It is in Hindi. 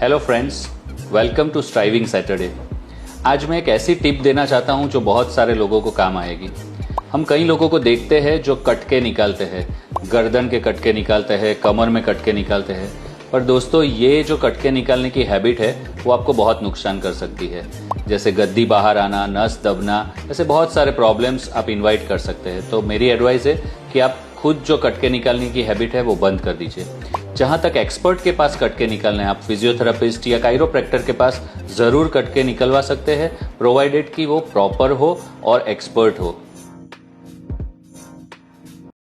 Hello friends, welcome to striving Saturday. आज मैं एक ऐसी टिप देना चाहता हूं जो बहुत सारे लोगों को काम आएगी। हम कई लोगों को देखते हैं जो कटके निकालते हैं, गर्दन के कटके निकालते हैं, कमर में कटके निकालते हैं। पर दोस्तों, ये जो कटके निकालने की हैबिट है वो आपको बहुत नुकसान कर सकती है। जैसे गद्दी बाहर आना, नस दबना, ऐसे बहुत सारे प्रॉब्लम्स आप इनवाइट कर सकते हैं। तो मेरी एडवाइस है कि आप खुद जो कटके निकालने की हैबिट है वो बंद कर दीजिए। जहाँ तक एक्सपर्ट के पास कटके निकालने हैं, आप फिजियोथेरापिस्ट या काइरोप्रैक्टर के पास ज़रूर कटके निकलवा सकते हैं, प्रोवाइडेड कि वो प्रॉपर हो और एक्सपर्ट हो।